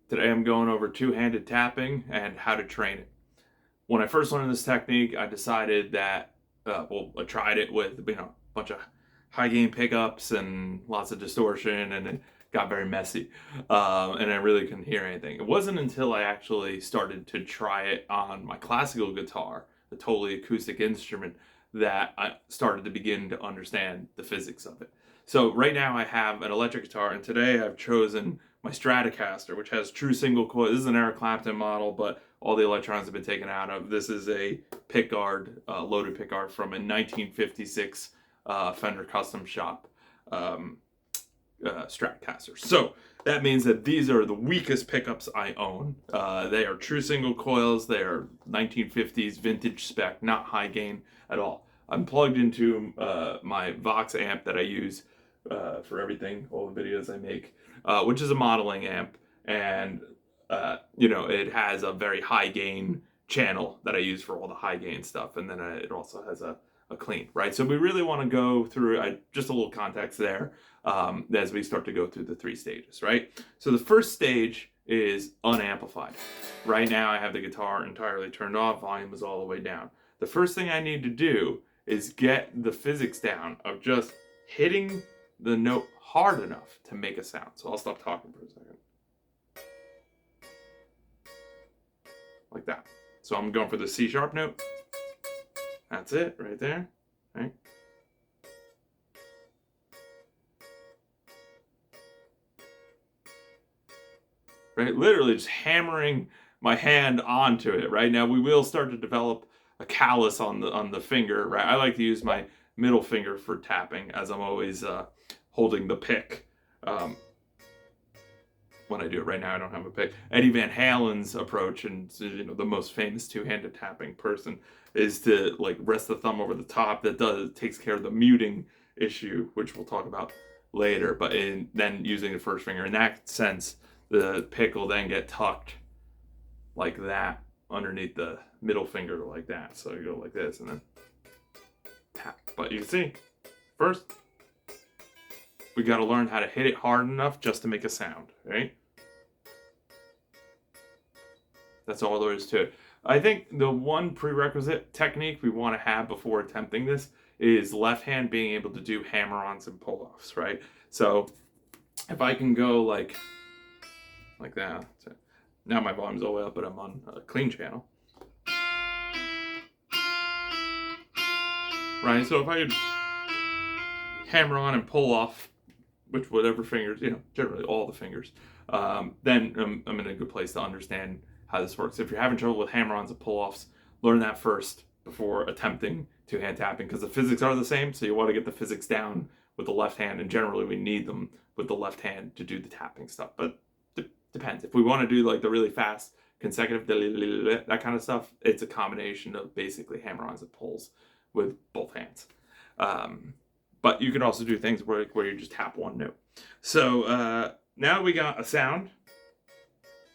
Today I'm going over two-handed tapping and how to train it. When I first learned this technique, I decided that, I tried it with a bunch of high gain pickups and lots of distortion, and it got very messy, and I really couldn't hear anything. It wasn't until I actually started to try it on my classical guitar, a totally acoustic instrument, that I started to begin to understand the physics of it. So right now I have an electric guitar, and today I've chosen my Stratocaster, which has true single coil. This is an Eric Clapton model, but all the electrons have been taken out of. This is a pickguard, loaded pickguard from a 1956 Fender Custom Shop Stratocaster. So that means that these are the weakest pickups I own. They are true single coils. They are 1950s vintage spec, not high gain at all. I'm plugged into my Vox amp that I use for everything, all the videos I make, which is a modeling amp, and it has a very high gain channel that I use for all the high gain stuff, and then it also has a clean, right? So we really want to go through just a little context there as we start to go through the 3 stages, right? So the first stage is unamplified. Right now I have the guitar entirely turned off, volume is all the way down. The first thing I need to do is get the physics down of just hitting the note hard enough to make a sound. So I'll stop talking for a second. Like that. So I'm going for the C sharp note. That's it right there. Right? Right? Literally just hammering my hand onto it. Right now we will start to develop a callus on the finger. Right? I like to use my middle finger for tapping, as I'm always holding the pick. When I do it right now, I don't have a pick. Eddie Van Halen's approach, and the most famous two-handed tapping person, is to like rest the thumb over the top. That takes care of the muting issue, which we'll talk about later. But then using the first finger, in that sense, the pick will then get tucked like that underneath the middle finger, like that. So you go like this and then tap. But you can see, first, we got to learn how to hit it hard enough just to make a sound, right? That's all there is to it. I think the one prerequisite technique we want to have before attempting this is left hand being able to do hammer-ons and pull-offs, right? So if I can go like that. So now my volume's all the way up, but I'm on a clean channel. Right, so if I could hammer on and pull off with whatever fingers, generally all the fingers, then I'm in a good place to understand how this works. If you're having trouble with hammer-ons and pull-offs, learn that first before attempting two-hand tapping, because the physics are the same, so you want to get the physics down with the left hand, and generally we need them with the left hand to do the tapping stuff, but depends. If we want to do like the really fast consecutive, that kind of stuff, it's a combination of basically hammer-ons and pulls with both hands. But you can also do things where you just tap one note. So now we got a sound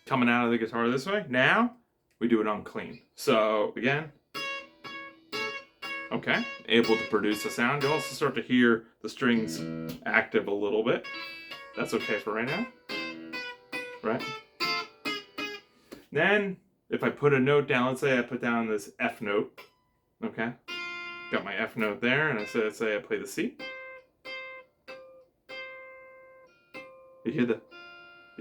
coming out of the guitar this way. Now we do it on clean. So again, okay, able to produce a sound. You also start to hear the strings active a little bit. That's okay for right now, right? Then if I put a note down, let's say I put down this F note, okay? Got my F note there, and let's say I play the C. You hear the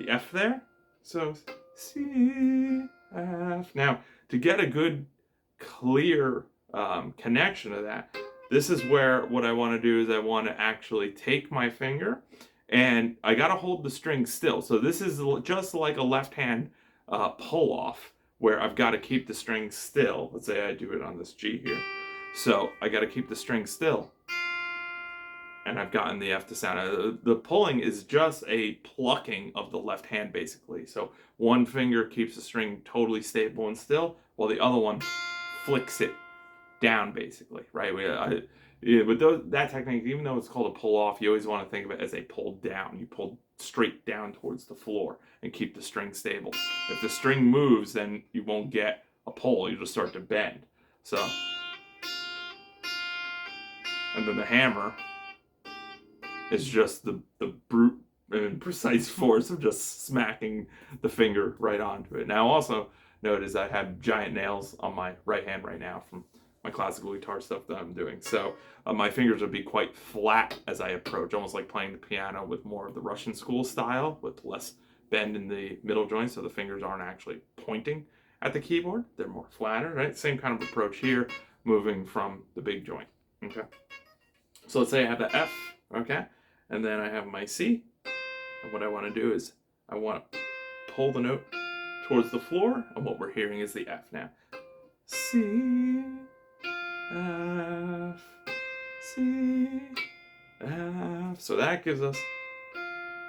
F there? So C, F. Now, to get a good, clear connection to that, this is where what I want to do is I want to actually take my finger, and I got to hold the string still. So this is just like a left hand pull off, where I've got to keep the string still. Let's say I do it on this G here. So I got to keep the string still, and I've gotten the F to sound. The pulling is just a plucking of the left hand, basically. So one finger keeps the string totally stable and still, while the other one flicks it down, basically, right? With that technique, even though it's called a pull off, you always want to think of it as a pull down. You pull straight down towards the floor and keep the string stable. If the string moves, then you won't get a pull. You'll just start to bend. So. And then the hammer is just the brute precise force of just smacking the finger right onto it. Now also notice I have giant nails on my right hand right now from my classical guitar stuff that I'm doing. So my fingers would be quite flat as I approach, almost like playing the piano with more of the Russian school style with less bend in the middle joint, so the fingers aren't actually pointing at the keyboard. They're more flatter, right? Same kind of approach here, moving from the big joint, okay? So let's say I have the F, okay? And then I have my C. And what I want to do is I want to pull the note towards the floor, and what we're hearing is the F now. C, F, C, F. So that gives us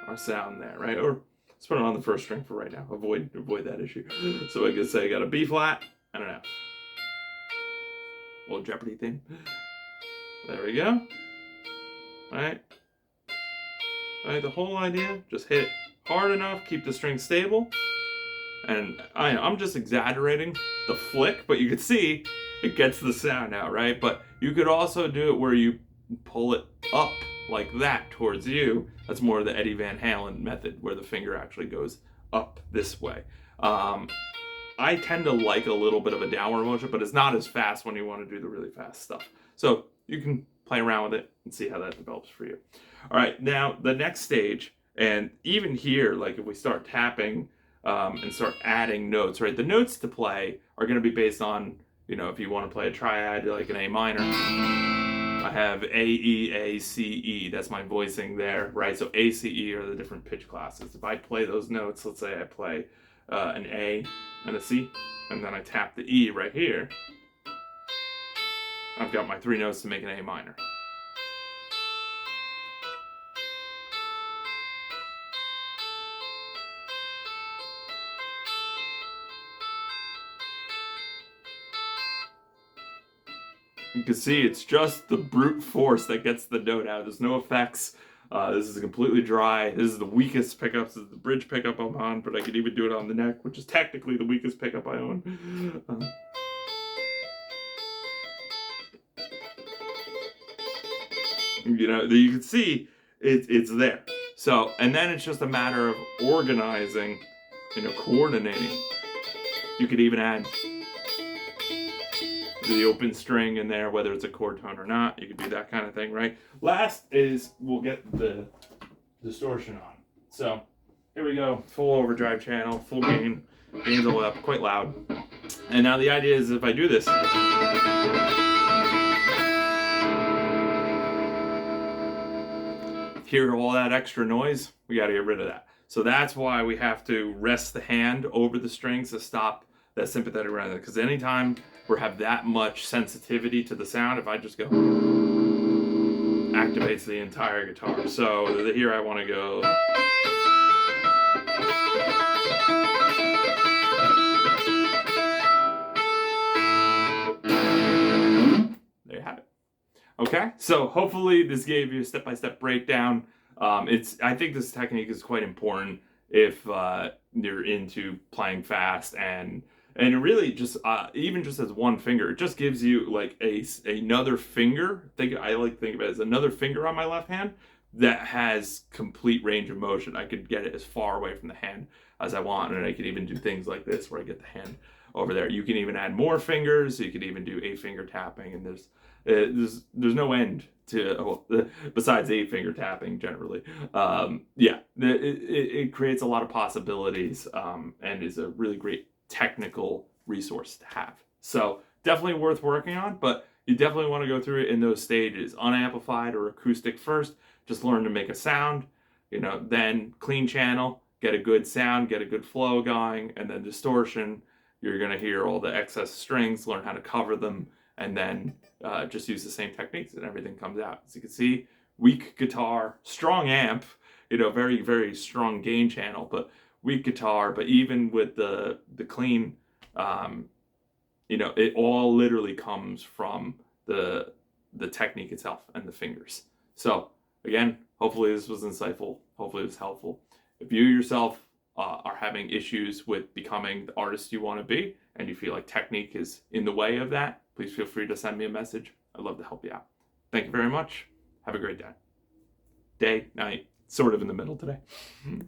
our sound there, right? Or let's put it on the first string for right now. Avoid that issue. So I could say I got a B flat and an F. Little Jeopardy theme. There we go. Right? The whole idea, just hit it hard enough, keep the string stable. And I'm just exaggerating the flick, but you can see it gets the sound out, right? But you could also do it where you pull it up like that towards you. That's more of the Eddie Van Halen method, where the finger actually goes up this way. I tend to like a little bit of a downward motion, but it's not as fast when you want to do the really fast stuff. So you can play around with it and see how that develops for you. All right, now the next stage, and even here, like if we start tapping and start adding notes, right? The notes to play are going to be based on, you know, if you want to play a triad, like an A minor, I have A, E, A, C, E. That's my voicing there, right? So A, C, E are the different pitch classes. If I play those notes, let's say I play an A and a C, and then I tap the E right here, I've got my 3 notes to make an A minor. You can see it's just the brute force that gets the note out. There's no effects. This is completely dry. This is the weakest pickups. This is the bridge pickup I'm on, but I could even do it on the neck, which is technically the weakest pickup I own. You know, you can see it's there. So, and then it's just a matter of organizing, you know, coordinating. You could even add the open string in there, whether it's a chord tone or not. You could do that kind of thing, right? Last is we'll get the distortion on. So here we go, full overdrive channel, full gain, gain's all up, quite loud. And now the idea is if I do this, hear all that extra noise, we got to get rid of that. So that's why we have to rest the hand over the strings to stop that sympathetic resonance. Because anytime we have that much sensitivity to the sound, if I just go, activates the entire guitar. So here I want to go. There you have it. Okay, so hopefully this gave you a step-by-step breakdown. I think this technique is quite important if you're into playing fast, and really just even just as one finger, it just gives you like another finger. I like to think of it as another finger on my left hand that has complete range of motion. I could get it as far away from the hand as I want, and I could even do things like this where I get the hand over there. You can even add more fingers. So you could even do 8-finger tapping, and there's no end to besides 8-finger tapping generally. Yeah, it creates a lot of possibilities, and is a really great technical resource to have. So definitely worth working on, but you definitely want to go through it in those stages, unamplified or acoustic first. Just learn to make a sound, you know, then clean channel, get a good sound, get a good flow going, and then distortion. You're going to hear all the excess strings, learn how to cover them, and then just use the same techniques and everything comes out. As you can see, weak guitar, strong amp, you know, very, very strong gain channel, but weak guitar. But even with the clean, you know, it all literally comes from the technique itself and the fingers. So again, hopefully this was insightful. Hopefully it was helpful. If you yourself are having issues with becoming the artist you want to be, and you feel like technique is in the way of that, please feel free to send me a message. I'd love to help you out. Thank you very much. Have a great day. Night, sort of in the middle today.